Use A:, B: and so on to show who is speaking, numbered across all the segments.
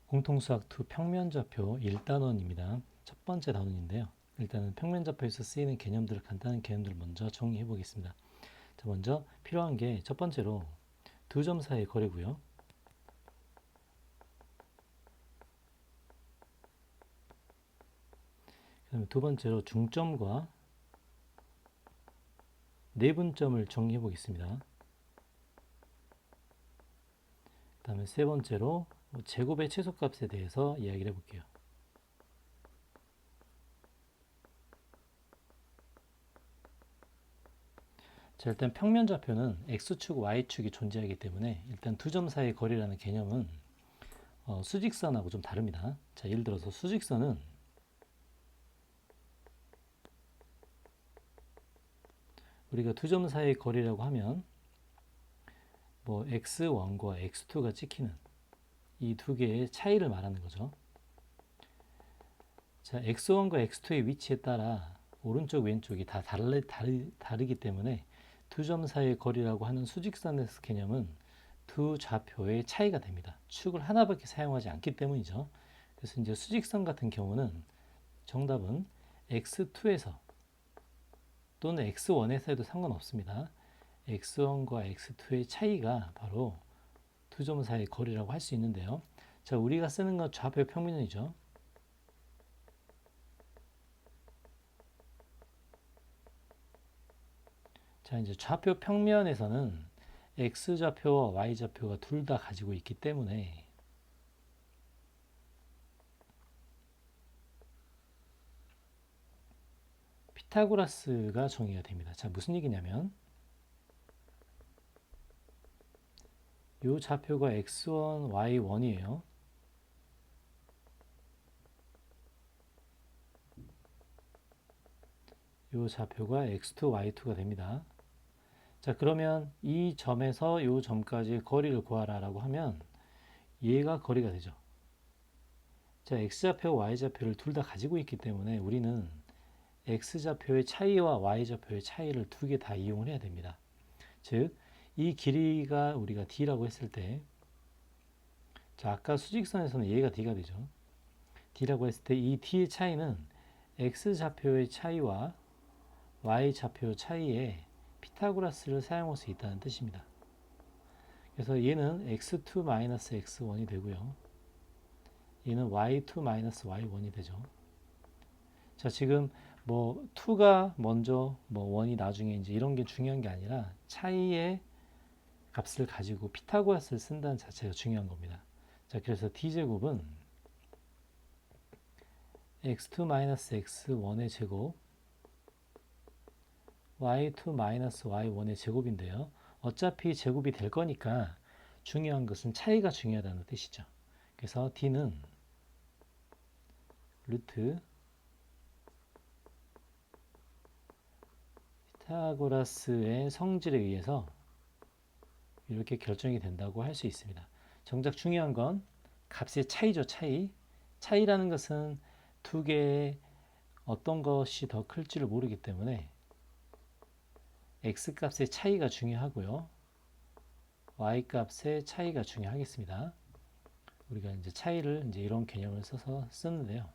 A: 공통수학 2 평면좌표 1단원입니다. 첫 번째 단원인데요. 일단은 평면좌표에서 쓰이는 개념들을 간단한 개념들을 먼저 정리해 보겠습니다. 자, 먼저 필요한 게 첫 번째로 두 점 사이의 거리고요. 그다음에 두 번째로 중점과 내분점을 정리해 보겠습니다. 그다음에 세 번째로 제곱의 최소값에 대해서 이야기를 해볼게요. 자, 일단 평면좌표는 x축, y축이 존재하기 때문에 일단 두 점 사이의 거리라는 개념은 수직선하고 좀 다릅니다. 자, 예를 들어서 수직선은 우리가 두 점 사이의 거리라고 하면 뭐 x1과 x2가 찍히는 이 두 개의 차이를 말하는 거죠. 자, x1과 x2의 위치에 따라 오른쪽 왼쪽이 다 다르기 때문에 두 점 사이의 거리라고 하는 수직선의 개념은 두 좌표의 차이가 됩니다. 축을 하나밖에 사용하지 않기 때문이죠. 그래서 이제 수직선 같은 경우는 정답은 x2에서 또는 x1에서 해도 상관없습니다. x1과 x2의 차이가 바로 두 점 사이의 거리라고 할 수 있는데요. 자, 우리가 쓰는 건 좌표 평면이죠. 자, 이제 좌표 평면에서는 x좌표와 y좌표가 둘 다 가지고 있기 때문에 피타고라스가 정의가 됩니다. 자, 무슨 얘기냐면 이 좌표가 x1, y1이에요. 이 좌표가 x2, y2가 됩니다. 자, 그러면 이 점에서 이 점까지 거리를 구하라 라고 하면 얘가 거리가 되죠. 자, x좌표와 y좌표를 둘 다 가지고 있기 때문에 우리는 x좌표의 차이와 y좌표의 차이를 두 개 다 이용을 해야 됩니다. 즉, 이 길이가 우리가 d라고 했을 때, 자, 아까 수직선에서는 얘가 d가 되죠. d라고 했을 때 이 d의 차이는 x좌표의 차이와 y좌표 차이에 피타고라스를 사용할 수 있다는 뜻입니다. 그래서 얘는 x2-x1이 되고요. 얘는 y2-y1이 되죠. 자, 지금 뭐 2가 먼저 뭐 1이 나중에 이제 이런 게 중요한 게 아니라 차이의 값을 가지고 피타고라스를 쓴다는 자체가 중요한 겁니다. 자, 그래서 d제곱은 x2-x1의 제곱 y2-y1의 제곱인데요. 어차피 제곱이 될 거니까 중요한 것은 차이가 중요하다는 뜻이죠. 그래서 d는 루트 피타고라스의 성질에 의해서 이렇게 결정이 된다고 할 수 있습니다. 정작 중요한 건 값의 차이죠. 차이라는 것은 두 개의 어떤 것이 더 클지를 모르기 때문에 x 값의 차이가 중요하고요. y 값의 차이가 중요하겠습니다. 우리가 이제 차이를 이제 이런 개념을 써서 쓰는데요.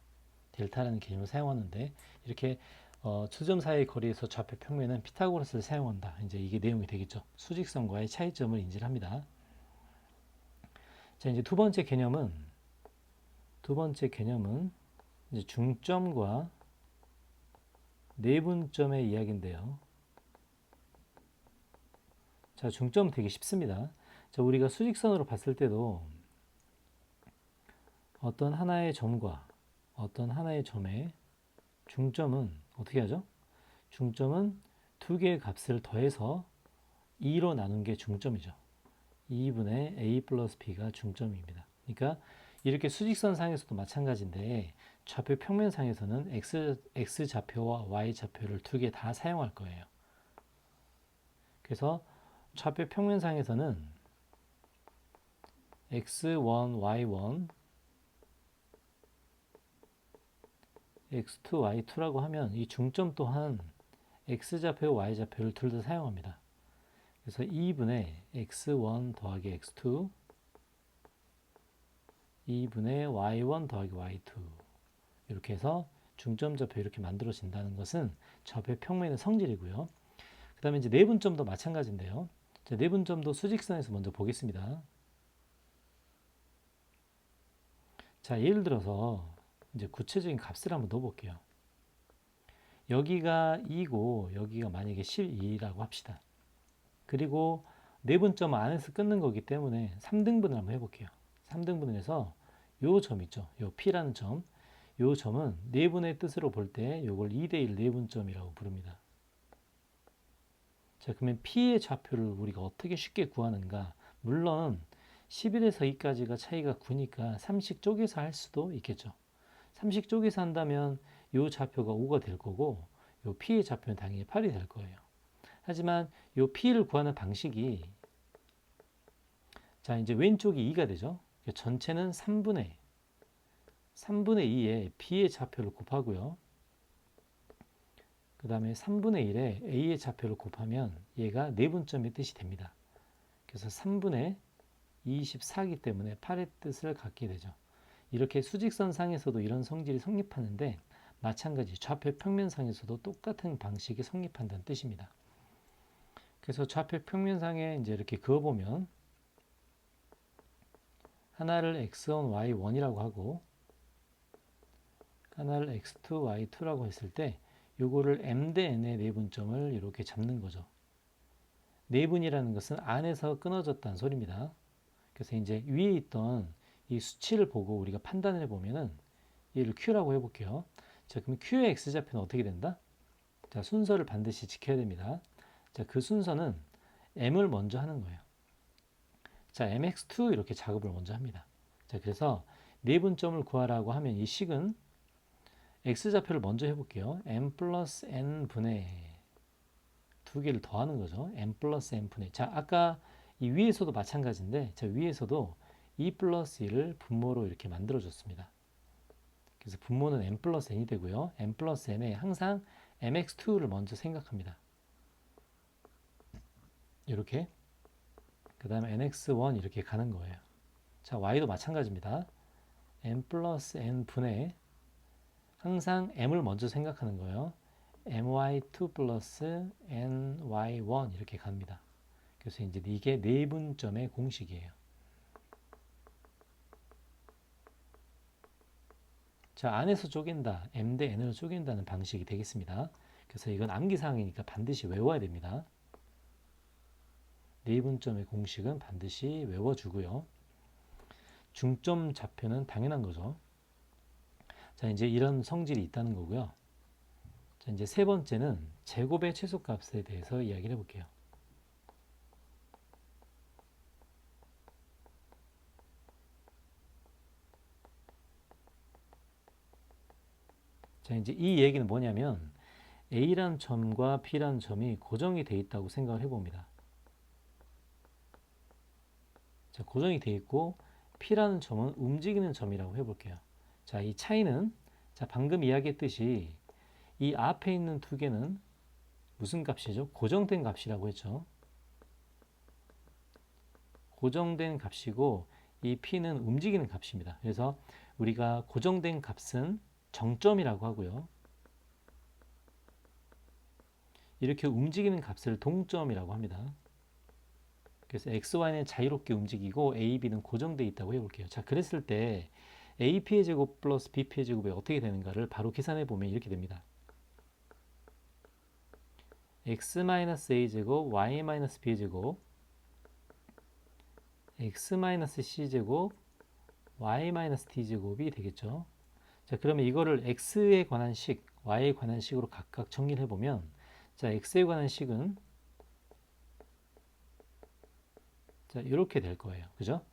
A: 델타라는 개념을 사용하는데 이렇게 두 점 사이의 거리에서 좌표 평면은 피타고라스를 사용한다. 이제 이게 내용이 되겠죠. 수직선과의 차이점을 인지를 합니다. 자, 이제 두 번째 개념은 이제 중점과 내분점의 이야기인데요. 자, 중점 되게 쉽습니다. 자, 우리가 수직선으로 봤을 때도 어떤 하나의 점과 어떤 하나의 점의 중점은 어떻게 하죠? 중점은 두 개의 값을 더해서 2로 나눈 게 중점이죠. 2분의 a 플러스 b가 중점입니다. 그러니까 이렇게 수직선상에서도 마찬가지인데 좌표 평면상에서는 x 좌표와 y 좌표를 두 개 다 사용할 거예요. 그래서 좌표 평면상에서는 x1, y1, x2, y2라고 하면 이 중점 또한 x좌표, y좌표를 둘 다 사용합니다. 그래서 2분의 x1 더하기 x2 2분의 y1 더하기 y2 이렇게 해서 중점 좌표 이렇게 만들어진다는 것은 좌표 평면의 성질이고요. 그 다음에 이제 내분점도 마찬가지인데요. 자, 내분점도 수직선에서 먼저 보겠습니다. 자, 예를 들어서 이제 구체적인 값을 한번 넣어볼게요. 여기가 2고 여기가 만약에 12라고 합시다. 그리고 내분점 안에서 끊는 거기 때문에 3등분을 한번 해볼게요. 3등분을 해서 요 점 있죠. 요 P라는 점. 요 점은 내분의 뜻으로 볼 때 요걸 2대1 내분점이라고 부릅니다. 자, 그러면 P의 좌표를 우리가 어떻게 쉽게 구하는가? 물론 11에서 2까지가 차이가 9니까 3식 쪼개서 할 수도 있겠죠. 3식 쪼개서 한다면 요 좌표가 5가 될 거고 요 P의 좌표는 당연히 8이 될 거예요. 하지만 요 P를 구하는 방식이 자, 이제 왼쪽이 2가 되죠. 전체는 3분의 2에 B의 좌표를 곱하고요. 그 다음에 3분의 1에 A의 좌표를 곱하면 얘가 내분점의 뜻이 됩니다. 그래서 3분의 24이기 때문에 8의 뜻을 갖게 되죠. 이렇게 수직선상에서도 이런 성질이 성립하는데 마찬가지 좌표 평면상에서도 똑같은 방식이 성립한다는 뜻입니다. 그래서 좌표 평면상에 이제 이렇게 그어보면 하나를 x1, y1이라고 하고 하나를 x2, y2라고 했을 때 요거를 m 대 n의 내분점을 이렇게 잡는 거죠. 내분이라는 것은 안에서 끊어졌다는 소리입니다. 그래서 이제 위에 있던 이 수치를 보고 우리가 판단을 해보면은 얘를 q라고 해볼게요. 자, 그럼 q의 x좌표는 어떻게 된다? 자, 순서를 반드시 지켜야 됩니다. 자, 그 순서는 m을 먼저 하는 거예요. 자, mx2 이렇게 작업을 먼저 합니다. 자, 그래서 내분점을 구하라고 하면 이 식은 x좌표를 먼저 해볼게요. m 플러스 n 분의 두 개를 더하는 거죠. m 플러스 n 분의 자, 아까 이 위에서도 마찬가지인데 자, 위에서도 2 플러스 1을 분모로 이렇게 만들어줬습니다. 그래서 분모는 m 플러스 n이 되고요. m 플러스 n에 항상 mx2를 먼저 생각합니다. 이렇게 그 다음에 nx1 이렇게 가는 거예요. 자, y도 마찬가지입니다. m 플러스 n 분의 항상 m을 먼저 생각하는 거예요. my2 플러스 ny1 이렇게 갑니다. 그래서 이제 이게 내분점의 공식이에요. 자, 안에서 쪼갠다. m 대 n으로 쪼갠다는 방식이 되겠습니다. 그래서 이건 암기사항이니까 반드시 외워야 됩니다. 내분점의 공식은 반드시 외워주고요. 중점 좌표는 당연한 거죠. 자, 이제 이런 성질이 있다는 거고요. 자, 이제 세 번째는 제곱의 최소값에 대해서 이야기를 해볼게요. 자, 이제 이 얘기는 뭐냐면 A라는 점과 B라는 점이 고정이 되어 있다고 생각을 해봅니다. 자, 고정이 되어 있고 P라는 점은 움직이는 점이라고 해볼게요. 자, 이 차이는 자, 방금 이야기했듯이 이 앞에 있는 두 개는 무슨 값이죠? 고정된 값이라고 했죠. 고정된 값이고 이 P는 움직이는 값입니다. 그래서 우리가 고정된 값은 정점이라고 하고요. 이렇게 움직이는 값을 동점이라고 합니다. 그래서 x, y는 자유롭게 움직이고 a, b는 고정되어 있다고 해볼게요. 자, 그랬을 때 ap의 제곱 플러스 bp의 제곱이 어떻게 되는가를 바로 계산해 보면 이렇게 됩니다. x-a 제곱 y-b 제곱 x-c 제곱 y-d 제곱이 되겠죠. 자, 그러면 이거를 x에 관한 식, y에 관한 식으로 각각 정리를 해보면 자, x에 관한 식은 자, 이렇게 될 거예요. 그죠?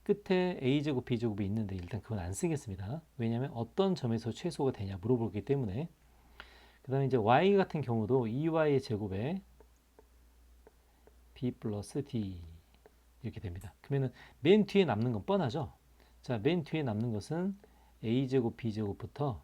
A: 끝에 a제곱, b제곱이 있는데 일단 그건 안 쓰겠습니다. 왜냐하면 어떤 점에서 최소가 되냐 물어보기 때문에. 그 다음에 이제 y 같은 경우도 2y의 제곱에 b 플러스 d 이렇게 됩니다. 그러면은 맨 뒤에 남는 건 뻔하죠? 자, 맨 뒤에 남는 것은 a제곱, b제곱부터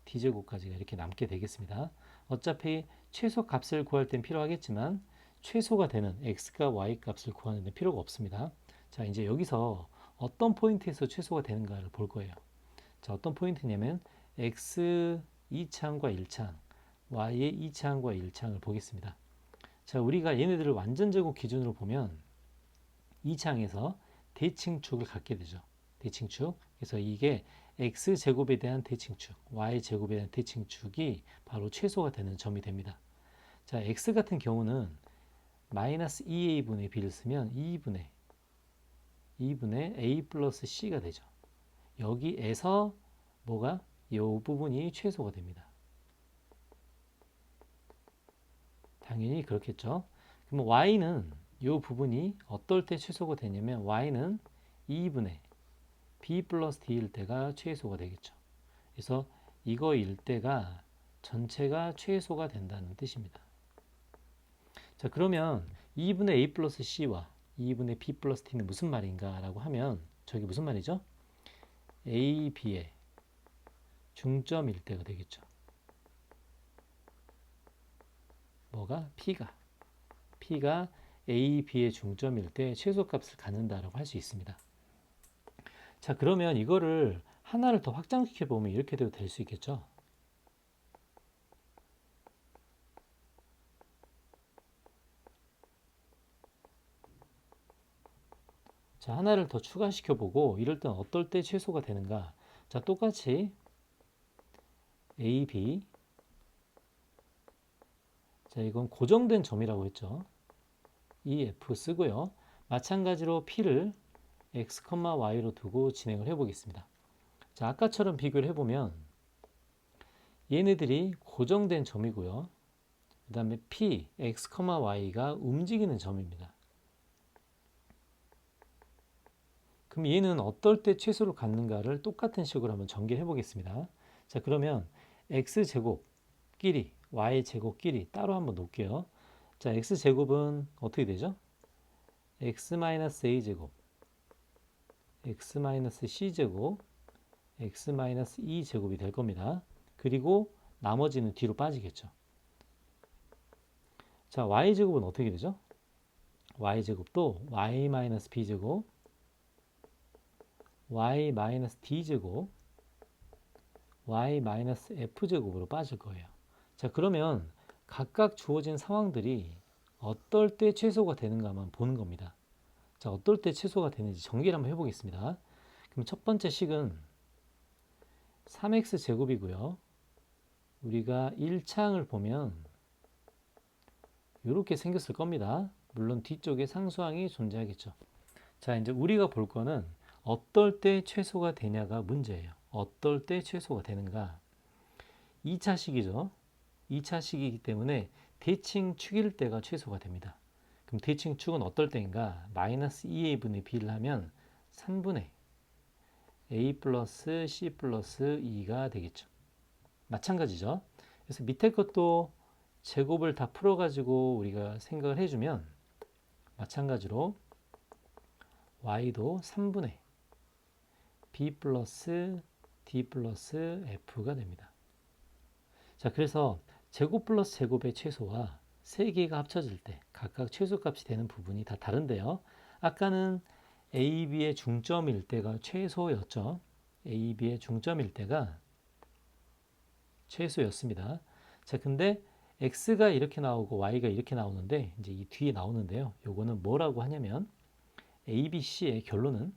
A: d제곱까지가 이렇게 남게 되겠습니다. 어차피 최소 값을 구할 땐 필요하겠지만 최소가 되는 x과 y 값을 구하는 데 필요가 없습니다. 자, 이제 여기서 어떤 포인트에서 최소가 되는가를 볼 거예요. 자, 어떤 포인트냐면 x 2차항과 1차항, y의 2차항과 1차항을 보겠습니다. 자, 우리가 얘네들을 완전 제곱 기준으로 보면 2차항에서 대칭축을 갖게 되죠. 대칭축. 그래서 이게 x제곱에 대한 대칭축, y제곱에 대한 대칭축이 바로 최소가 되는 점이 됩니다. 자, x 같은 경우는 마이너스 2a분의 b를 쓰면 2분의 a 플러스 c가 되죠. 여기에서 뭐가? 이 부분이 최소가 됩니다. 당연히 그렇겠죠. 그럼 y는 이 부분이 어떨 때 최소가 되냐면 y는 2분의 b 플러스 d일 때가 최소가 되겠죠. 그래서 이거일 때가 전체가 최소가 된다는 뜻입니다. 자, 그러면 2분의 a 플러스 c와 2분의 b 플러스 d는 무슨 말인가 라고 하면 저게 무슨 말이죠? a, b의 중점일 때가 되겠죠. 뭐가? P가 A, B의 중점일 때 최소값을 갖는다라고 할 수 있습니다. 자, 그러면 이거를 하나를 더 확장시켜 보면 이렇게 돼도 될 수 있겠죠. 자, 하나를 더 추가시켜 보고 이럴 땐 어떨 때 최소가 되는가? 자, 똑같이 A, B. 자, 이건 고정된 점이라고 했죠. 이 F 쓰고요. 마찬가지로 P를 X, Y로 두고 진행을 해 보겠습니다. 자, 아까처럼 비교를 해보면 얘네들이 고정된 점이고요. 그 다음에 P, X, Y가 움직이는 점입니다. 그럼 얘는 어떨 때 최소를 갖는가를 똑같은 식으로 한번 전개해 보겠습니다. 자, 그러면 X제곱끼리, Y제곱끼리 따로 한번 놓을게요. 자, X제곱은 어떻게 되죠? X-A제곱, X-C제곱, X-2제곱이 될 겁니다. 그리고 나머지는 뒤로 빠지겠죠. 자, Y제곱은 어떻게 되죠? Y제곱도 Y-B제곱, Y-D제곱, Y-F제곱으로 빠질 거예요. 자, 그러면 각각 주어진 상황들이 어떨 때 최소가 되는가만 보는 겁니다. 자, 어떨 때 최소가 되는지 전개를 한번 해보겠습니다. 그럼 첫 번째 식은 3x제곱이고요. 우리가 1차항을 보면 이렇게 생겼을 겁니다. 물론 뒤쪽에 상수항이 존재하겠죠. 자, 이제 우리가 볼 거는 어떨 때 최소가 되냐가 문제예요. 어떨 때 최소가 되는가? 2차식이죠. 2차식이기 때문에 대칭축일 때가 최소가 됩니다. 그럼 대칭축은 어떨 때인가? 마이너스 2a분의 b를 하면 3분의 a 플러스 c 플러스 2가 되겠죠. 마찬가지죠. 그래서 밑에 것도 제곱을 다 풀어가지고 우리가 생각을 해주면 마찬가지로 y도 3분의 b 플러스 d 플러스 f가 됩니다. 자, 그래서 제곱 플러스 제곱의 최소와 세 개가 합쳐질 때 각각 최소값이 되는 부분이 다 다른데요. 아까는 A, B의 중점일 때가 최소였죠. A, B의 중점일 때가 최소였습니다. 자, 근데 X가 이렇게 나오고 Y가 이렇게 나오는데 이제 이 뒤에 나오는데요. 요거는 뭐라고 하냐면 A, B, C의 결론은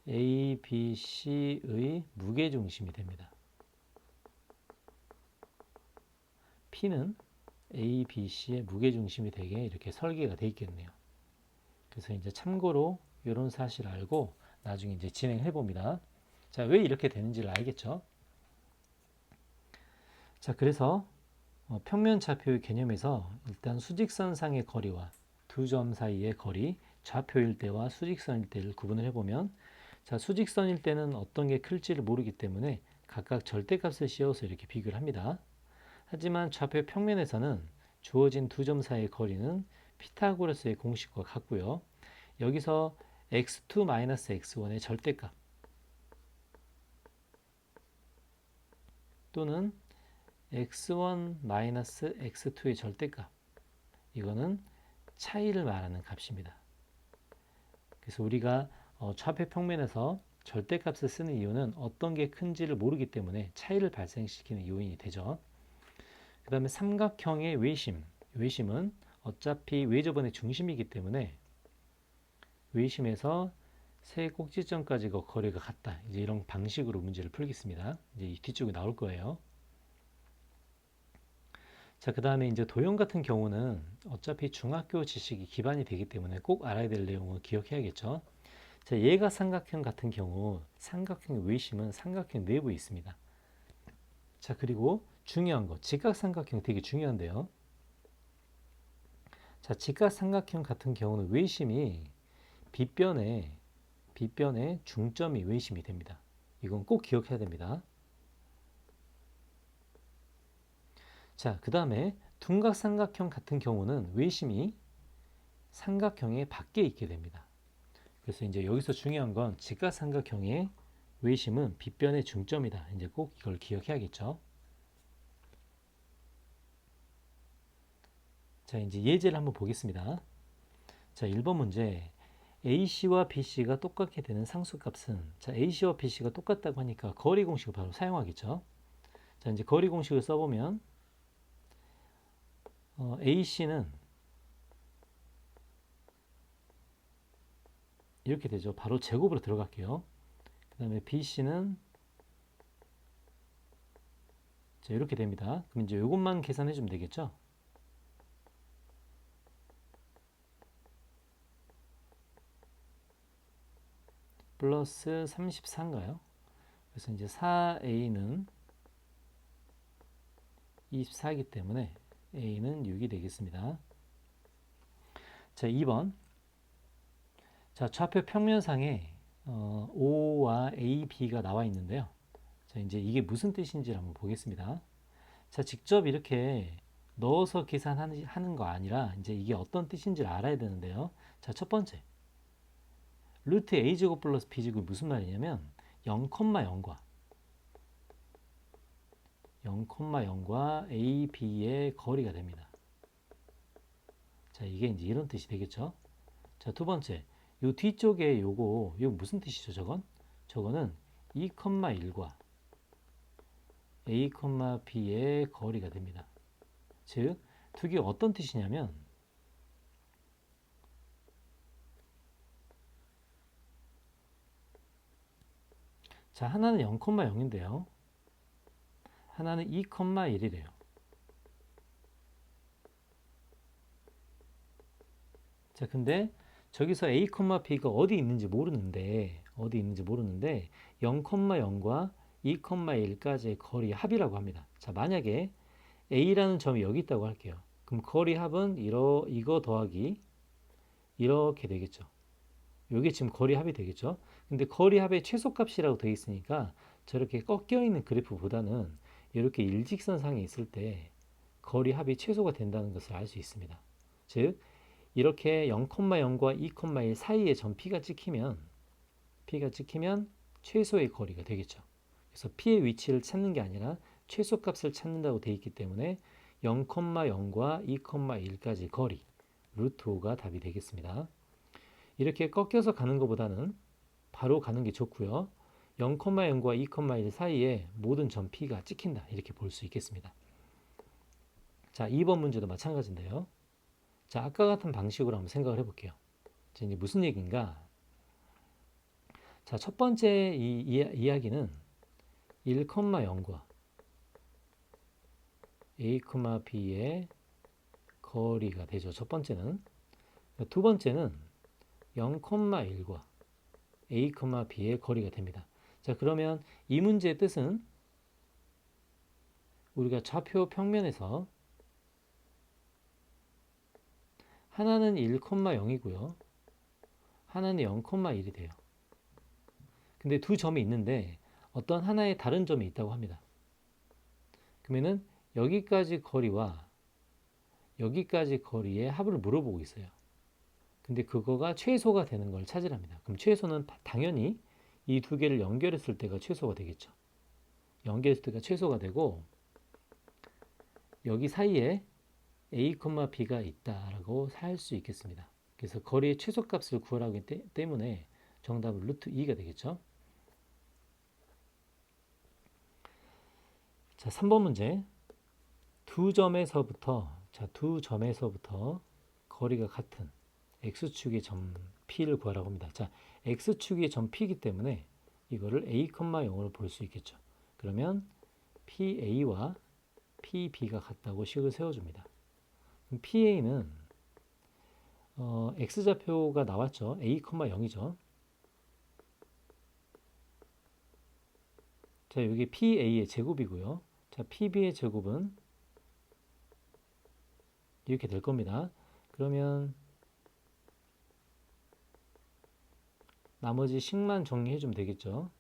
A: A, B, C의 무게중심이 됩니다. P는 A, B, C의 무게중심이 되게 이렇게 설계가 되어 있겠네요. 그래서 이제 참고로 이런 사실을 알고 나중에 이제 진행해 봅니다. 자, 왜 이렇게 되는지를 알겠죠? 자, 그래서 평면좌표의 개념에서 일단 수직선상의 거리와 두 점 사이의 거리, 좌표일 때와 수직선일 때를 구분을 해보면, 자, 수직선일 때는 어떤 게 클지를 모르기 때문에 각각 절대값을 씌워서 이렇게 비교를 합니다. 하지만 좌표 평면에서는 주어진 두 점 사이의 거리는 피타고라스의 공식과 같고요. 여기서 x2-x1의 절대값 또는 x1-x2의 절대값, 이거는 차이를 말하는 값입니다. 그래서 우리가 좌표 평면에서 절대값을 쓰는 이유는 어떤 게 큰지를 모르기 때문에 차이를 발생시키는 요인이 되죠. 그 다음에 삼각형의 외심. 외심은 어차피 외접원의 중심이기 때문에 외심에서 세 꼭지점까지가 거리가 같다. 이제 이런 방식으로 문제를 풀겠습니다. 이제 이 뒤쪽에 나올 거예요. 자, 그 다음에 이제 도형 같은 경우는 어차피 중학교 지식이 기반이 되기 때문에 꼭 알아야 될 내용을 기억해야겠죠. 자, 얘가 삼각형 같은 경우 삼각형의 외심은 삼각형 내부에 있습니다. 자, 그리고 중요한 거 직각삼각형 되게 중요한데요. 자, 직각삼각형 같은 경우는 외심이 빗변의 중점이 외심이 됩니다. 이건 꼭 기억해야 됩니다. 자, 그 다음에 둔각삼각형 같은 경우는 외심이 삼각형의 밖에 있게 됩니다. 그래서 이제 여기서 중요한 건 직각삼각형의 외심은 빗변의 중점이다. 이제 꼭 이걸 기억해야겠죠. 자, 이제 예제를 한번 보겠습니다. 자, 1번 문제. AC와 BC가 똑같게 되는 상수값은, 자, AC와 BC가 똑같다고 하니까 거리 공식을 바로 사용하겠죠. 자, 이제 거리 공식을 써보면 AC는 이렇게 되죠. 바로 제곱으로 들어갈게요. 그 다음에 BC는 자, 이렇게 됩니다. 그럼 이제 이것만 계산해 주면 되겠죠. 플러스 34인가요? 그래서 이제 4A는 24이기 때문에 A는 6이 되겠습니다. 자, 2번. 자, 좌표 평면상에 O와 A, B가 나와 있는데요. 자, 이제 이게 무슨 뜻인지 한번 보겠습니다. 자, 직접 이렇게 넣어서 계산하는 거 아니라 이제 이게 어떤 뜻인지를 알아야 되는데요. 자, 첫 번째. 루트 A제곱 플러스 B제곱이 무슨 말이냐면 0,0과 0,0과 A, B의 거리가 됩니다. 자, 이게 이제 이런 뜻이 되겠죠. 자, 두 번째. 요 뒤쪽에 요거 무슨 뜻이죠, 저건? 저거는 2,1과 A, B의 거리가 됩니다. 즉, 두 개 어떤 뜻이냐면 자, 하나는 0,0인데요. 하나는 2,1이래요. 자, 근데 저기서 A, B가 어디 있는지 모르는데 0,0과 2,1까지의 거리 합이라고 합니다. 자, 만약에 A라는 점이 여기 있다고 할게요. 그럼 거리 합은 이거 더하기 이렇게 되겠죠. 이게 지금 거리 합이 되겠죠. 근데 거리 합의 최소값이라고 되어 있으니까 저렇게 꺾여 있는 그래프보다는 이렇게 일직선상에 있을 때 거리 합이 최소가 된다는 것을 알 수 있습니다. 즉 이렇게 0,0과 2,1 사이에 점 P가 찍히면 최소의 거리가 되겠죠. 그래서 P의 위치를 찾는 게 아니라 최소값을 찾는다고 되어 있기 때문에 0,0과 2,1까지 거리 루트 5가 답이 되겠습니다. 이렇게 꺾여서 가는 것보다는 바로 가는 게 좋고요. 0,0과 2,1 사이에 모든 점 P가 찍힌다. 이렇게 볼 수 있겠습니다. 자, 2번 문제도 마찬가지인데요. 자, 아까 같은 방식으로 한번 생각을 해볼게요. 자, 이제 무슨 얘기인가? 자, 첫 번째 이야기는 1,0과 A, B의 거리가 되죠. 첫 번째는. 두 번째는 0,1과 A, B의 거리가 됩니다. 자, 그러면 이 문제의 뜻은 우리가 좌표 평면에서 하나는 1,0이고요. 하나는 0,1이 돼요. 근데 두 점이 있는데 어떤 하나의 다른 점이 있다고 합니다. 그러면은 여기까지 거리와 여기까지 거리의 합을 물어보고 있어요. 근데 그거가 최소가 되는 걸 찾으랍니다. 그럼 최소는 당연히 이 두 개를 연결했을 때가 최소가 되겠죠. 연결했을 때가 최소가 되고 여기 사이에 A, B가 있다라고 할 수 있겠습니다. 그래서 거리의 최소값을 구하라기 때문에 정답은 루트 2가 되겠죠. 자, 3번 문제. 두 점에서부터 거리가 같은 x축의 점 P를 구하라고 합니다. 자, x축의 점 P이기 때문에 이거를 a, 0으로 볼 수 있겠죠. 그러면 PA와 PB가 같다고 식을 세워줍니다. 그럼 PA는 x좌표가 나왔죠. a, 0이죠. 자, 여기 PA의 제곱이고요. 자, PB의 제곱은 이렇게 될 겁니다. 그러면 나머지 식만 정리해주면 되겠죠.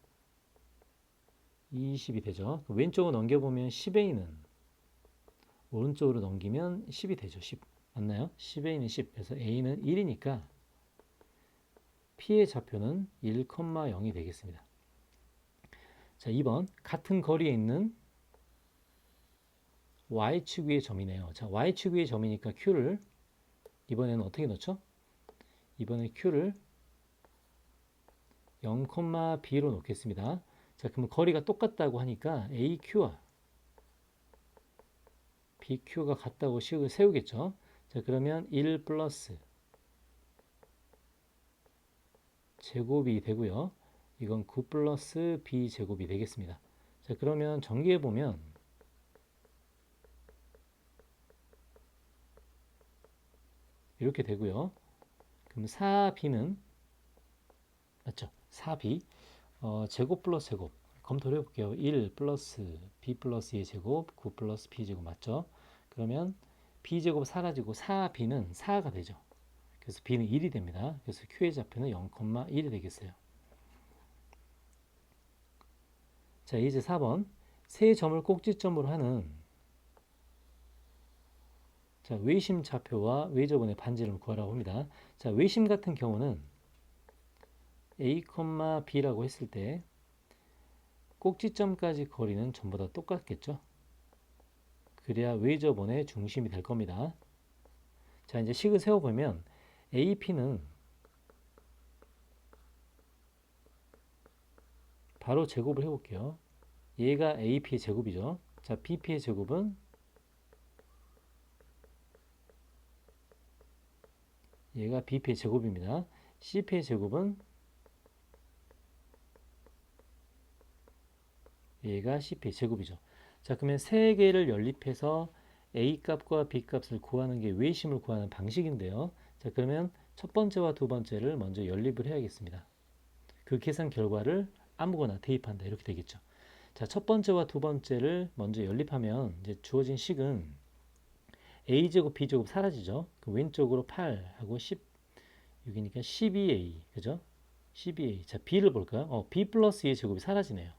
A: 20이 되죠. 왼쪽으로 넘겨보면 10A는 오른쪽으로 넘기면 10이 되죠. 10. 맞나요? 10A는 10. 그래서 A는 1이니까 P의 좌표는 1,0이 되겠습니다. 자, 2번. 같은 거리에 있는 Y축 위의 점이네요. 자, Y축 위의 점이니까 Q를 이번에는 어떻게 넣죠? 이번에 Q를 0,B로 놓겠습니다. 자, 그럼 거리가 똑같다고 하니까 AQ와 BQ가 같다고 식을 세우겠죠. 자, 그러면 1 플러스 제곱이 되고요. 이건 9 플러스 B 제곱이 되겠습니다. 자, 그러면 전개해 보면 이렇게 되고요. 그럼 4B는 맞죠? 4B 제곱 플러스 제곱 검토를 해볼게요. 1 플러스 B 플러스 의 제곱 9 플러스 B 제곱 맞죠? 그러면 B 제곱 사라지고 4B는 4가 되죠. 그래서 B는 1이 됩니다. 그래서 Q의 좌표는 0,1이 되겠어요. 자, 이제 4번 세 점을 꼭지점으로 하는 자, 외심 좌표와 외접원의 반지름을 구하라고 합니다. 자, 외심 같은 경우는 A, B라고 했을 때 꼭지점까지 거리는 전부 다 똑같겠죠. 그래야 외접원의 중심이 될 겁니다. 자, 이제 식을 세워보면 AP는 바로 제곱을 해볼게요. 얘가 AP의 제곱이죠. 자, BP의 제곱은 얘가 BP의 제곱입니다. CP의 제곱은 얘가 CP의 제곱이죠. 자, 그러면 세 개를 연립해서 A 값과 B 값을 구하는 게 외심을 구하는 방식인데요. 자, 그러면 첫 번째와 두 번째를 먼저 연립을 해야겠습니다. 그 계산 결과를 아무거나 대입한다. 이렇게 되겠죠. 자, 첫 번째와 두 번째를 먼저 연립하면 이제 주어진 식은 A제곱, B제곱 사라지죠. 그 왼쪽으로 8하고 16이니까 12A. 그죠? 12A. 자, B를 볼까요? B 플러스 A의 제곱이 사라지네요.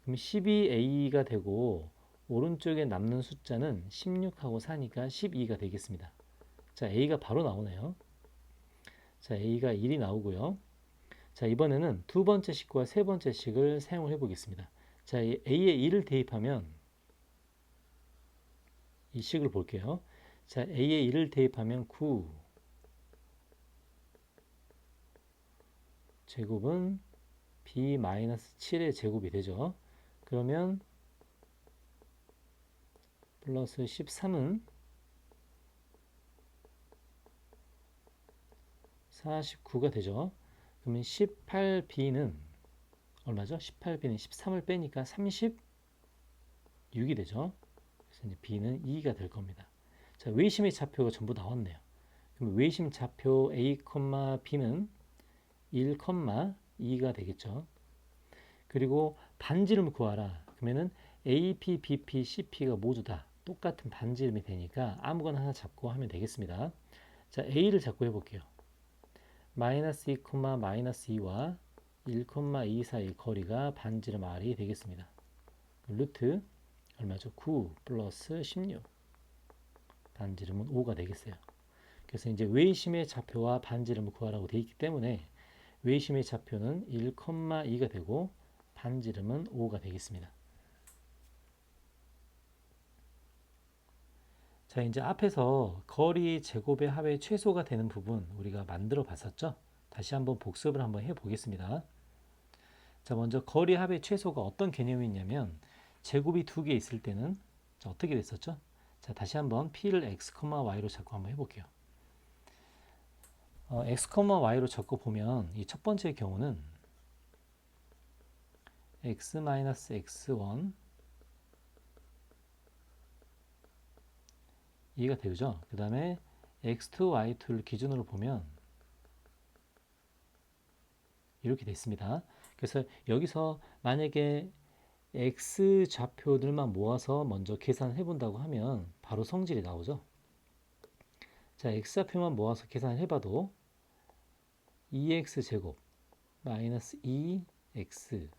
A: 그럼 12A가 되고 오른쪽에 남는 숫자는 16하고 4니까 12가 되겠습니다. 자, A가 바로 나오네요. 자, A가 1이 나오고요. 자, 이번에는 두 번째 식과 세 번째 식을 사용을 해보겠습니다. 자, A에 1을 대입하면 이 식을 볼게요. 자, A에 1을 대입하면 9 제곱은 B-7의 제곱이 되죠. 그러면 플러스 13은 49가 되죠. 그러면 18B는 얼마죠? 18B는 13을 빼니까 36이 되죠. 그래서 이제 B는 2가 될 겁니다. 자, 외심의 좌표가 전부 나왔네요. 그럼 외심 좌표 A, B는 1, 2가 되겠죠. 그리고 반지름 구하라. 그러면은 AP, BP, CP가 모두 다 똑같은 반지름이 되니까 아무거나 하나 잡고 하면 되겠습니다. 자, A를 잡고 해볼게요. 마이너스 2, 마이너스 2와 1,2 사이 거리가 반지름 R이 되겠습니다. 루트 얼마죠? 9 플러스 16 반지름은 5가 되겠어요. 그래서 이제 외심의 좌표와 반지름을 구하라고 되어 있기 때문에 외심의 좌표는 1,2가 되고 반지름은 5가 되겠습니다. 자, 이제 앞에서 거리 제곱의 합의 최소가 되는 부분 우리가 만들어 봤었죠? 다시 한번 복습을 한번 해 보겠습니다. 자, 먼저 거리 합의 최소가 어떤 개념이 있냐면 제곱이 두 개 있을 때는 자, 어떻게 됐었죠? 자, 다시 한번 p를 x, y로 잡고 한번 해볼게요. x, y로 적고 보면 이 첫 번째 경우는 x-x1 이해가 되죠? 그 다음에 x2, y2를 기준으로 보면 이렇게 됐습니다. 그래서 여기서 만약에 x 좌표들만 모아서 먼저 계산해 본다고 하면 바로 성질이 나오죠. 자, x 좌표만 모아서 계산해 봐도 2x 제곱 마이너스 2x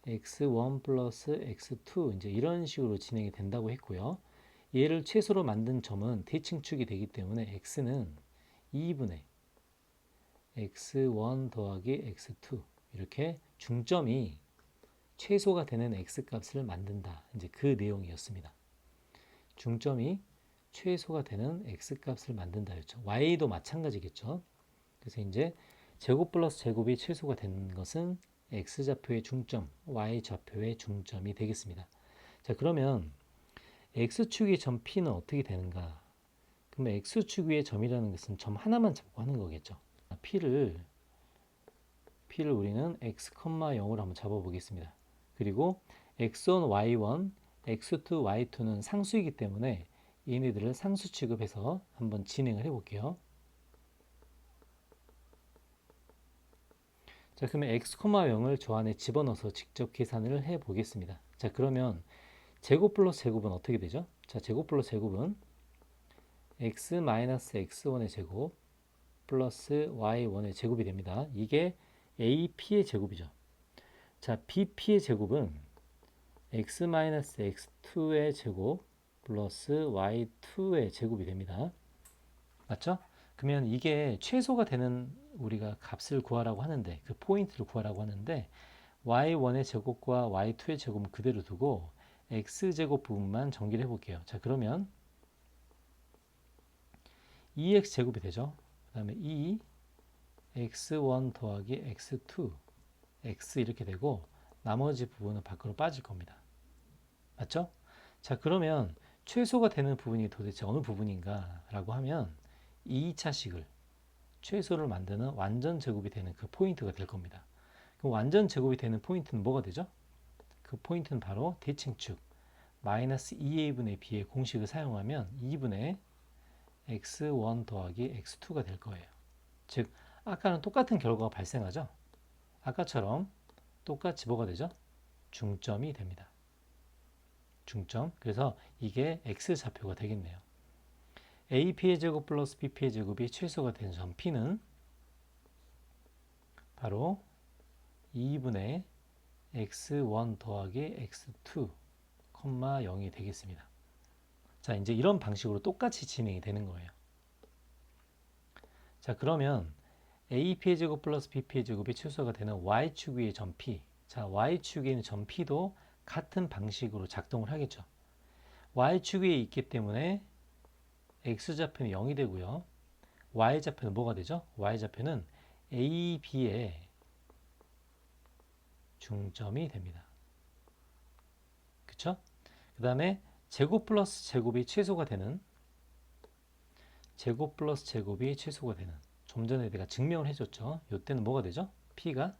A: x1 플러스 x2 이제 이런 식으로 진행이 된다고 했고요. 얘를 최소로 만든 점은 대칭축이 되기 때문에 x는 2분의 x1 더하기 x2 이렇게 중점이 최소가 되는 x값을 만든다. 이제 그 내용이었습니다. 중점이 최소가 되는 x값을 만든다였죠. y도 마찬가지겠죠. 그래서 이제 제곱 플러스 제곱이 최소가 되는 것은 x좌표의 중점, y좌표의 중점이 되겠습니다. 자, 그러면 x축의 점 P는 어떻게 되는가? 그러면 x축 위의 점이라는 것은 점 하나만 잡고 하는 거겠죠. P를 우리는 x, 0으로 한번 잡아보겠습니다. 그리고 x1, y1, x2, y2는 상수이기 때문에 얘네들을 상수 취급해서 한번 진행을 해볼게요. 자, 그러면 x, 0을 저 안에 집어넣어서 직접 계산을 해보겠습니다. 자, 그러면 제곱 플러스 제곱은 어떻게 되죠? 자, 제곱 플러스 제곱은 x-x1의 제곱 플러스 y1의 제곱이 됩니다. 이게 ap의 제곱이죠. 자, bp의 제곱은 x-x2의 제곱 플러스 y2의 제곱이 됩니다. 맞죠? 그러면 이게 최소가 되는 우리가 값을 구하라고 하는데 그 포인트를 구하라고 하는데 y1의 제곱과 y2의 제곱은 그대로 두고 x제곱 부분만 정리를 해볼게요. 자, 그러면 2x 제곱이 되죠. 그 다음에 2x1 더하기 x2 x 이렇게 되고 나머지 부분은 밖으로 빠질 겁니다. 맞죠? 자, 그러면 최소가 되는 부분이 도대체 어느 부분인가 라고 하면 2차식을 최소를 만드는 완전 제곱이 되는 그 포인트가 될 겁니다. 그럼 완전 제곱이 되는 포인트는 뭐가 되죠? 그 포인트는 바로 대칭축 마이너스 2a분의 b의 공식을 사용하면 2분의 x1 더하기 x2가 될 거예요. 즉 아까는 똑같은 결과가 발생하죠. 아까처럼 똑같이 뭐가 되죠? 중점이 됩니다. 중점. 그래서 이게 x좌표가 되겠네요. ap의 제곱 플러스 bp의 제곱이 최소가 되는 점 p는 바로 2분의 x1 더하기 x2, 0이 되겠습니다. 자, 이제 이런 방식으로 똑같이 진행이 되는 거예요. 자, 그러면 ap의 제곱 플러스 bp의 제곱이 최소가 되는 y축 위의 점 p. 자, y축 위에 있는 점 p도 같은 방식으로 작동을 하겠죠. y축 위에 있기 때문에 x좌표는 0이 되고요. y좌표는 뭐가 되죠? y좌표는 a, b의 중점이 됩니다. 그쵸? 그 다음에 제곱 플러스 제곱이 최소가 되는 제곱 플러스 제곱이 최소가 되는 좀 전에 내가 증명을 해줬죠. 이때는 뭐가 되죠? P가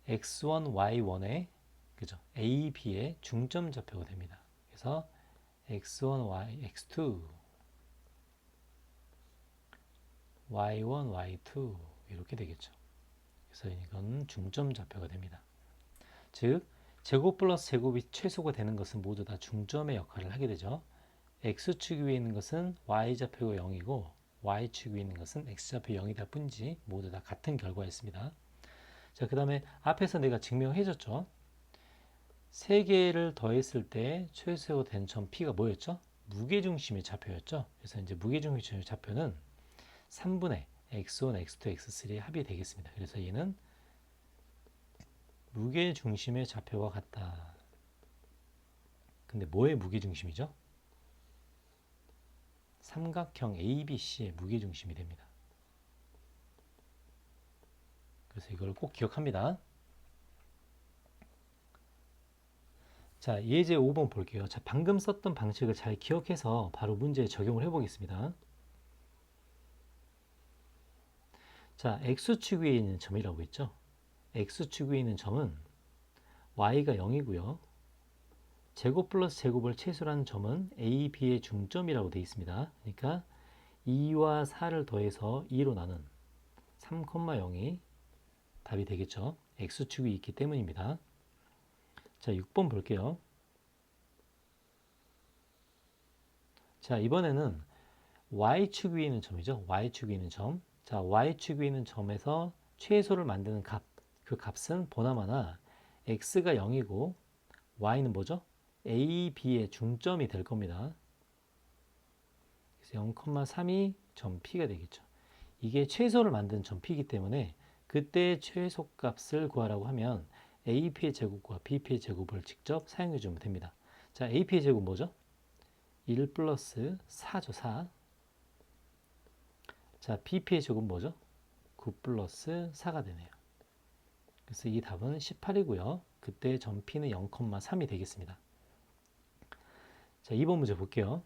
A: x1, y1의 그죠? a, b의 중점 좌표가 됩니다. 그래서 x1, y, x2, y1, y2 이렇게 되겠죠. 그래서 이건 중점 좌표가 됩니다. 즉 제곱 플러스 제곱이 최소가 되는 것은 모두 다 중점의 역할을 하게 되죠. x축 위에 있는 것은 y좌표가 0이고 y축 위에 있는 것은 x좌표 0이다 뿐이지 모두 다 같은 결과였습니다. 자, 그 다음에 앞에서 내가 증명해 줬죠. 3개를 더했을 때 최소가 된 점 P가 뭐였죠? 무게중심의 좌표였죠. 그래서 이제 무게중심의 좌표는 3분의 x1, x2, x3의 합이 되겠습니다. 그래서 얘는 무게중심의 좌표와 같다. 근데 뭐의 무게중심이죠? 삼각형 ABC의 무게중심이 됩니다. 그래서 이걸 꼭 기억합니다. 자, 예제 5번 볼게요. 자, 방금 썼던 방식을 잘 기억해서 바로 문제에 적용을 해보겠습니다. 자, X축 위에 있는 점이라고 했죠. X축 위에 있는 점은 Y가 0이고요. 제곱 플러스 제곱을 최소로 한 점은 A, B의 중점이라고 되어 있습니다. 그러니까 2와 4를 더해서 2로 나눈 3,0이 답이 되겠죠. X축이 있기 때문입니다. 자, 6번 볼게요. 자, 이번에는 Y축 위에 있는 점이죠. Y축 위에 있는 점. 자, Y축 위에 있는 점에서 최소를 만드는 값. 그 값은 보나마나 X가 0이고 Y는 뭐죠? A, B의 중점이 될 겁니다. 그래서 0,3이 점 P가 되겠죠. 이게 최소를 만든 점 P이기 때문에 그때 최소값을 구하라고 하면 AP의 제곱과 BP의 제곱을 직접 사용해 주면 됩니다. 자, AP의 제곱 뭐죠? 1 플러스 4죠, 4. 자, BP의 제곱 뭐죠? 9 플러스 4가 되네요. 그래서 이 답은 18이고요. 그때 점 P는 0,3이 되겠습니다. 자, 2번 문제 볼게요.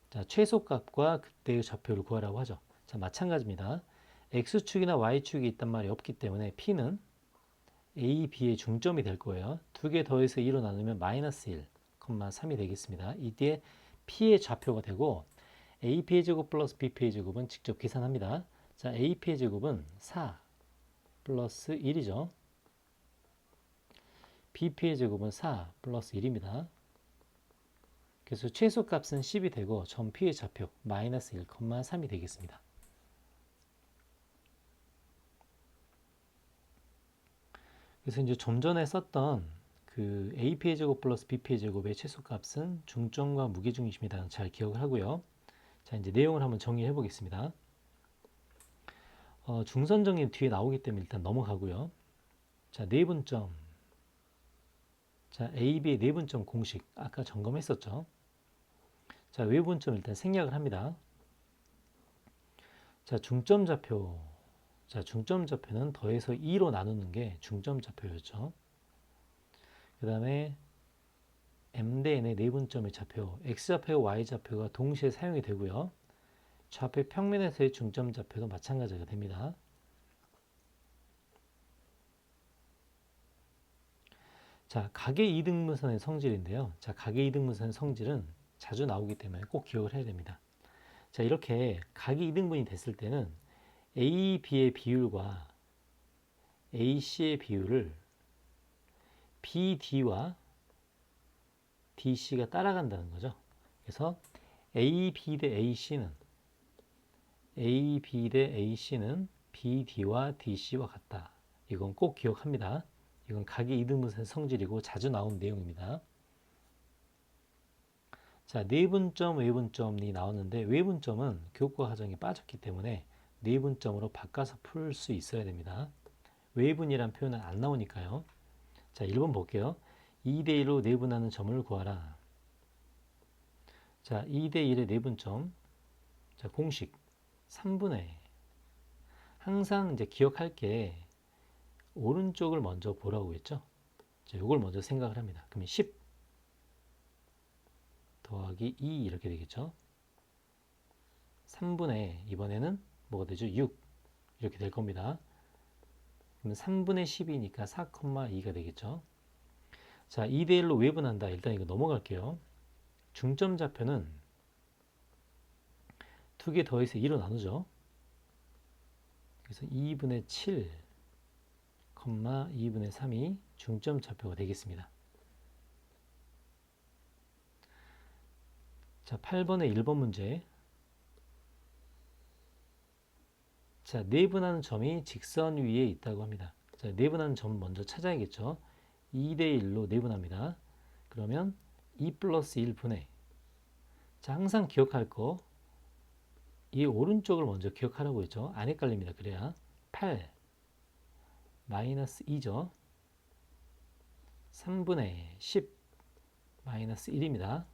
A: 자, 최소값과 그때의 좌표를 구하라고 하죠. 자, 마찬가지입니다. X축이나 Y축이 있단 말이 없기 때문에 P는 A, B의 중점이 될 거예요. 두 개 더해서 2로 나누면 마이너스 1,3이 되겠습니다. 이때 P의 좌표가 되고 AP의 제곱 플러스 BP의 제곱은 직접 계산합니다. 자, AP의 제곱은 4 플러스 1이죠. BP의 제곱은 4 플러스 1입니다. 그래서 최소값은 10이 되고 점 P의 좌표 마이너스 1,3이 되겠습니다. 그래서 이제 좀 전에 썼던 그 AP의 제곱 플러스 BP의 제곱의 최소값은 중점과 무게중심이다. 잘 기억을 하고요. 자, 이제 내용을 한번 정리해 보겠습니다. 중선 정리 뒤에 나오기 때문에 일단 넘어가고요. 자, 내분점. 자, AB의 내분점 공식 아까 점검했었죠. 자, 외분점 일단 생략을 합니다. 자, 중점 좌표. 자, 중점 좌표는 더해서 2로 나누는 게 중점 좌표였죠. 그 다음에 M 대 N의 내분점의 좌표, X좌표와 Y좌표가 동시에 사용이 되고요. 좌표 평면에서의 중점 좌표도 마찬가지가 됩니다. 자, 각의 이등분선의 성질인데요. 자, 각의 이등분선의 성질은 자주 나오기 때문에 꼭 기억을 해야 됩니다. 자, 이렇게 각이 이등분이 됐을 때는 A, B의 비율과 AC의 비율을 BD와 DC가 따라간다는 거죠. 그래서 AB 대 AC는 BD와 DC와 같다. 이건 꼭 기억합니다. 이건 각의 이등분선의 성질이고 자주 나오는 내용입니다. 자, 내분점, 외분점이 나왔는데 외분점은 교과 과정에 빠졌기 때문에 내분점으로 바꿔서 풀 수 있어야 됩니다. 외분이란 표현은 안 나오니까요. 자, 1번 볼게요. 2대1로 내분하는 점을 구하라. 자, 2대1의 내분점. 자, 공식 3분의 항상 이제 기억할 게 오른쪽을 먼저 보라고 했죠. 자, 이걸 먼저 생각을 합니다. 그러면 10 더하기 2 이렇게 되겠죠. 3분의 이번에는 뭐가 되죠? 6 이렇게 될 겁니다. 그러면 3분의 10이니까 4,2가 되겠죠. 자, 2대1로 외분한다. 일단 이거 넘어갈게요. 중점 좌표는 두 개 더해서 2로 나누죠. 그래서 2분의 7, 2분의 3이 중점 좌표가 되겠습니다. 자, 8번의 1번 문제. 자, 내분하는 점이 직선 위에 있다고 합니다. 자, 내분하는 점 먼저 찾아야겠죠. 2대1로 내분합니다. 그러면 2 플러스 1분의 자, 항상 기억할 거 이 오른쪽을 먼저 기억하라고 했죠. 안 헷갈립니다. 그래야 8 마이너스 2죠. 3분의 10 마이너스 1입니다.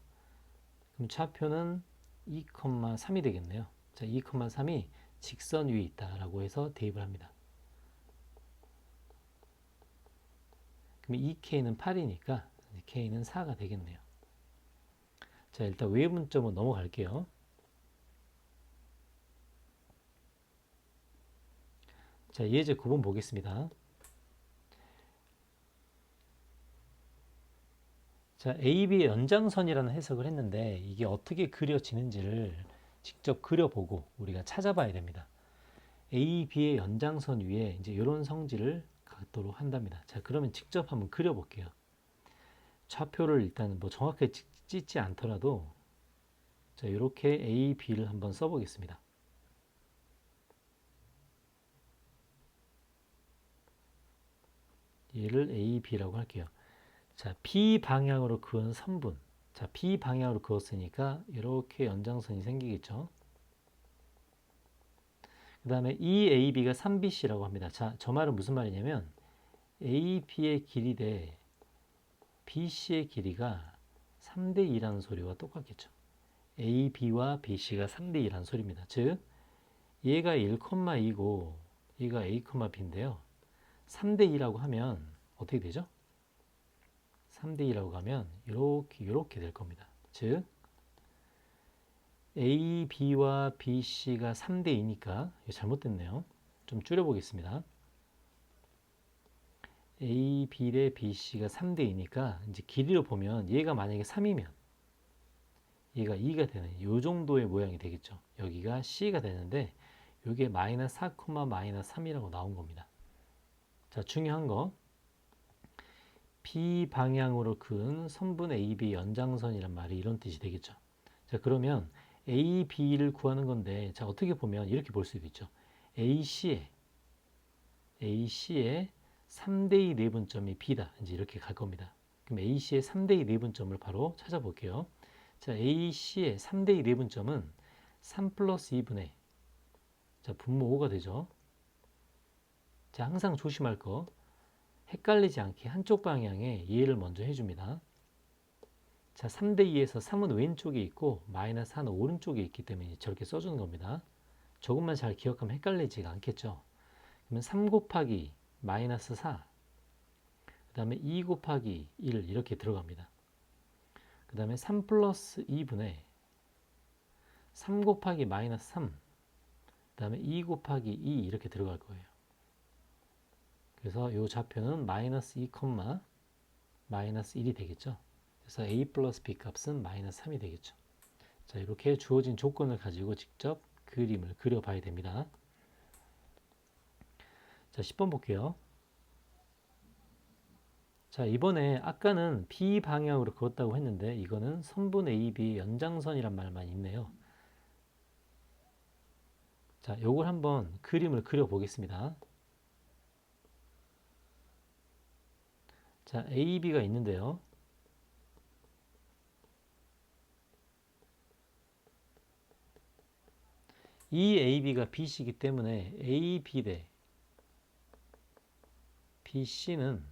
A: 그럼 좌표는 2,3이 되겠네요. 자, 2,3이 직선 위에 있다라고 해서 대입을 합니다. 그럼 2K는 8이니까 K는 4가 되겠네요. 자, 일단 외분점은 넘어갈게요. 자, 예제 9번 보겠습니다. 자, AB의 연장선이라는 해석을 했는데 이게 어떻게 그려지는지를 직접 그려보고 우리가 찾아봐야 됩니다. AB의 연장선 위에 이제 이런 성질을 갖도록 한답니다. 자, 그러면 직접 한번 그려볼게요. 좌표를 일단 뭐 정확하게 찍지 않더라도 자, 이렇게 AB를 한번 써보겠습니다. 얘를 AB라고 할게요. 자, B 방향으로 그은 선분. 자, B 방향으로 그었으니까 이렇게 연장선이 생기겠죠. 그 다음에 EAB가 3BC라고 합니다. 자, 저 말은 무슨 말이냐면 AB의 길이 대 BC의 길이가 3대 2라는 소리와 똑같겠죠. AB와 BC가 3대 2라는 소리입니다. 즉, 얘가 1,2고 얘가 A, B인데요. 3대 2라고 하면 어떻게 되죠? 3대 2라고 하면 이렇게 될 겁니다. 즉 A, B와 BC가 3대 2니까 잘못됐네요. 좀 줄여보겠습니다. A, B 대 BC가 3대 2니까 이제 길이로 보면 얘가 만약에 3이면 얘가 2가 되는 이 정도의 모양이 되겠죠. 여기가 C가 되는데 이게 마이너스 4, 마이너스 3이라고 나온 겁니다. 자, 중요한 거 B 방향으로 큰 선분 AB 연장선이란 말이 이런 뜻이 되겠죠. 자, 그러면 A, B를 구하는 건데 자, 어떻게 보면 이렇게 볼 수도 있죠. AC의 3대2 내분점이 B다. 이제 이렇게 갈 겁니다. 그럼 AC의 3대2 내분점을 바로 찾아볼게요. 자, AC의 3대2 내분점은 3 플러스 2분의 자, 분모 5가 되죠. 자, 항상 조심할 거 헷갈리지 않게 한쪽 방향에 이해를 먼저 해줍니다. 자, 3대2에서 3은 왼쪽에 있고 마이너스 4는 오른쪽에 있기 때문에 저렇게 써주는 겁니다. 조금만 잘 기억하면 헷갈리지가 않겠죠. 그러면 3 곱하기 마이너스 4, 그 다음에 2 곱하기 1 이렇게 들어갑니다. 그 다음에 3 플러스 2분의 3 곱하기 마이너스 3, 그 다음에 2 곱하기 2 이렇게 들어갈 거예요. 그래서 이 좌표는 마이너스 2, 마이너스 1이 되겠죠. 그래서 A 플러스 B 값은 마이너스 3이 되겠죠. 자, 이렇게 주어진 조건을 가지고 직접 그림을 그려봐야 됩니다. 자, 10번 볼게요. 자, 이번에 아까는 B 방향으로 그었다고 했는데 이거는 선분 AB 연장선이란 말만 있네요. 자, 요걸 한번 그림을 그려 보겠습니다. 자, AB가 있는데요. 이 AB가 BC이기 때문에 AB 대 BC는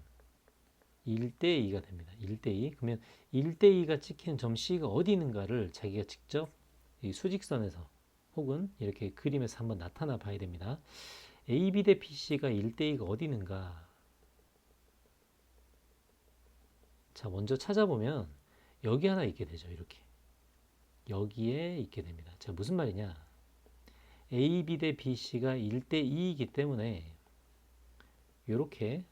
A: 1대2가 됩니다. 1대2. 그러면 1대2가 찍힌 점 C가 어디 있는가를 자기가 직접 이 수직선에서 혹은 이렇게 그림에서 한번 나타나 봐야 됩니다. AB 대 BC가 1대2가 어디 있는가? 자, 먼저 찾아보면 여기 하나 있게 되죠. 이렇게. 여기에 있게 됩니다. 자, 무슨 말이냐? AB 대 BC가 1대2이기 때문에 이렇게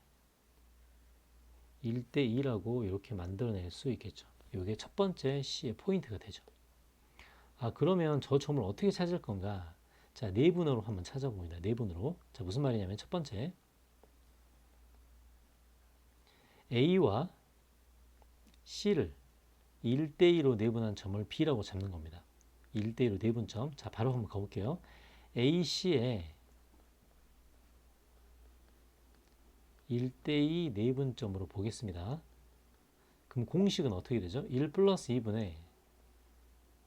A: 1대2라고 이렇게 만들어낼 수 있겠죠. 이게 첫 번째 C의 포인트가 되죠. 아, 그러면 저 점을 어떻게 찾을 건가? 자, 내분으로 한번 찾아봅니다. 내분으로. 자, 무슨 말이냐면 첫 번째 A와 C를 1대2로 내분한 점을 B라고 잡는 겁니다. 1대2로 내분점. 자, 바로 한번 가볼게요. AC의 1대2 내분점으로 보겠습니다. 그럼 공식은 어떻게 되죠? 1 플러스 2분의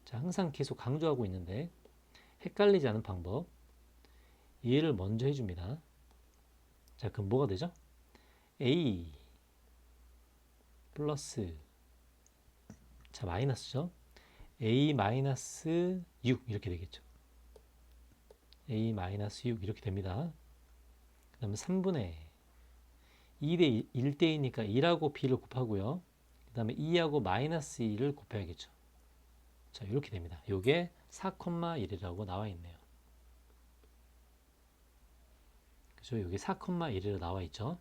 A: 자, 항상 계속 강조하고 있는데 헷갈리지 않은 방법 이해를 먼저 해줍니다. 자, 그럼 뭐가 되죠? A 플러스 자, 마이너스죠. a-6 이렇게 되겠죠. a-6 이렇게 됩니다. 그 다음에 3분의 2대 1대이니까 1하고 b를 곱하고요. 그 다음에 2하고 마이너스 2를 곱해야겠죠. 자, 이렇게 됩니다. 요게 4,1이라고 나와 있네요. 그죠? 여기 4,1이라고 나와 있죠.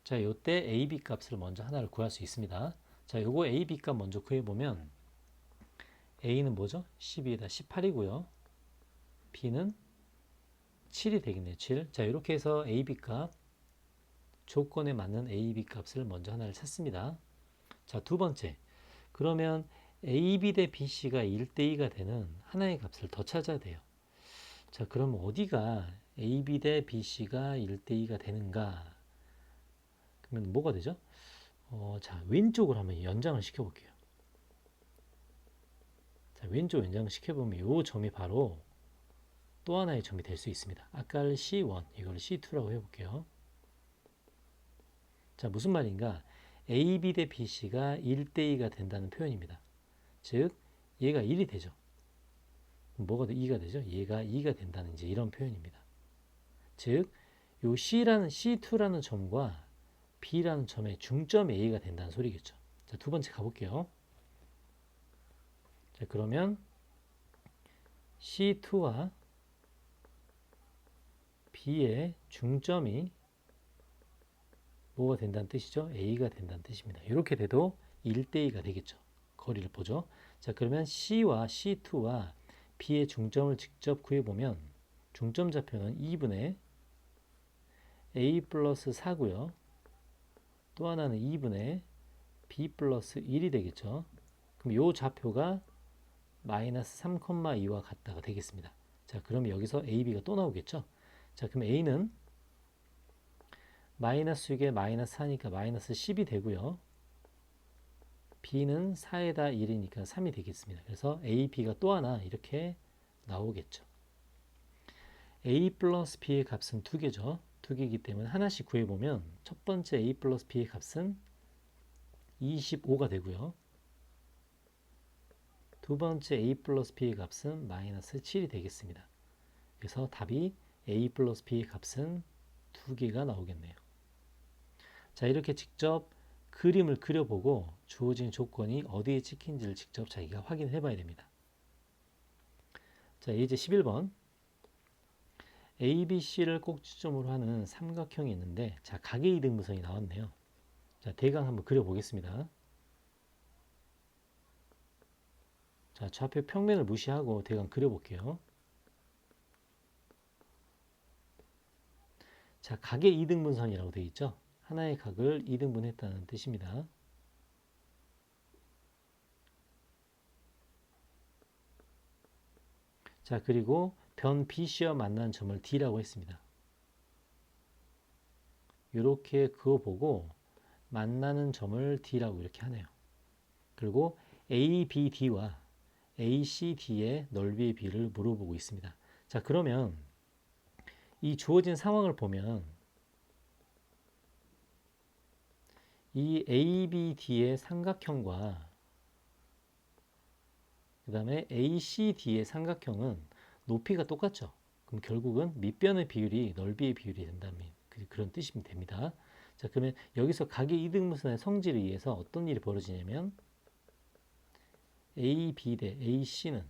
A: 자, 요때 a, b 값을 먼저 하나를 구할 수 있습니다. 자, 요거 a, b 값 먼저 구해보면 a는 뭐죠? 12에다 18이고요. b는 7이 되겠네요. 7. 자, 이렇게 해서 a, b 값 조건에 맞는 a, b 값을 먼저 하나를 찾습니다. 자, 두 번째. 그러면 a, b 대 b, c가 1대2가 되는 하나의 값을 더 찾아야 돼요. 자, 그럼 어디가 a, b 대 b, c가 1대2가 되는가? 그러면 뭐가 되죠? 자, 왼쪽으로 한번 연장을 시켜볼게요. 자, 왼쪽 연장을 시켜보면 이 점이 바로 또 하나의 점이 될 수 있습니다. 아까를 C1, 이걸 C2라고 해볼게요. 자, 무슨 말인가? A, B 대 B, C가 1대2가 된다는 표현입니다. 즉, 얘가 1이 되죠. 뭐가 2가 되죠? 얘가 2가 된다는 이제 이런 표현입니다. 즉, 요 C2라는 점과 B라는 점의 중점 A가 된다는 소리겠죠. 자, 두 번째 가볼게요. 자, 그러면 C2와 B의 중점이 뭐가 된다는 뜻이죠? A가 된다는 뜻입니다. 이렇게 돼도 1대2가 되겠죠. 거리를 보죠. 자, 그러면 C와 C2와 B의 중점을 직접 구해보면 중점 좌표는 2분의 A 플러스 4고요. 또 하나는 2분의 B 플러스 1이 되겠죠. 그럼 이 좌표가 마이너스 3,2와 같다가 되겠습니다. 자, 그럼 여기서 A, B가 또 나오겠죠. 자, 그럼 A는 마이너스 6에 마이너스 4니까 마이너스 10이 되고요. B는 4에다 1이니까 3이 되겠습니다. 그래서 A, B가 또 하나 이렇게 나오겠죠. A 플러스 B의 값은 두 개죠. 두 개이기 때문에 하나씩 구해보면 첫 번째 A 플러스 B의 값은 25가 되고요. 두 번째 A 플러스 B의 값은 마이너스 7이 되겠습니다. 그래서 답이 A 플러스 B의 값은 두 개가 나오겠네요. 자, 이렇게 직접 그림을 그려보고 주어진 조건이 어디에 찍힌지를 직접 자기가 확인해 봐야 됩니다. 자, 이제 11번. ABC를 꼭지점으로 하는 삼각형이 있는데, 자, 각의 이등분선이 나왔네요. 자, 대강 한번 그려보겠습니다. 자, 좌표 평면을 무시하고 대강 그려볼게요. 자, 각의 이등분선이라고 되어 있죠. 하나의 각을 이등분했다는 뜻입니다. 자, 그리고 변 BC와 만나는 점을 D라고 했습니다. 이렇게 그어보고 만나는 점을 D라고 이렇게 하네요. 그리고 ABD와 ACD의 넓이의 비를 물어보고 있습니다. 자, 그러면 이 주어진 상황을 보면 이 ABD의 삼각형과 그 다음에 ACD의 삼각형은 높이가 똑같죠. 그럼 결국은 밑변의 비율이 넓이의 비율이 된다면 그런 뜻이 됩니다. 자, 그러면 여기서 각의 이등분선의 성질에 의해서 어떤 일이 벌어지냐면 AB 대 AC는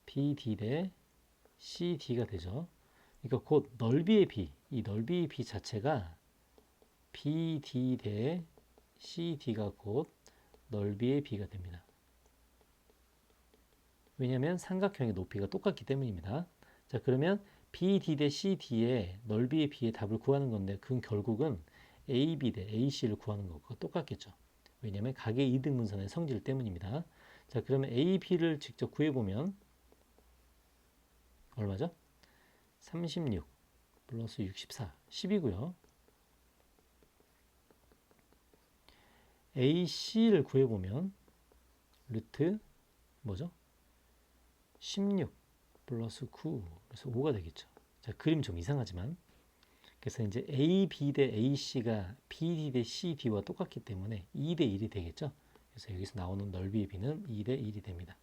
A: BD 대 CD가 되죠. 그러니까 곧 넓이의 비, 이 넓이의 비 자체가 BD 대 CD가 곧 넓이의 비가 됩니다. 왜냐하면 삼각형의 높이가 똑같기 때문입니다. 자, 그러면 BD 대 CD의 넓이의 비의 답을 구하는 건데 그 결국은 AB 대 AC를 구하는 것과 똑같겠죠. 왜냐하면 각의 이등분선의 성질 때문입니다. 자, 그러면 AB를 직접 구해보면 얼마죠? 36 플러스 64, 10이고요. AC를 구해보면 루트 뭐죠? 16 플러스 9, 그래서 5가 되겠죠. 자, 그림 좀 이상하지만 그래서 이제 AB 대 AC가 BD 대 CD와 똑같기 때문에 2대 1이 되겠죠. 그래서 여기서 나오는 넓이의 비는 2대 1이 됩니다.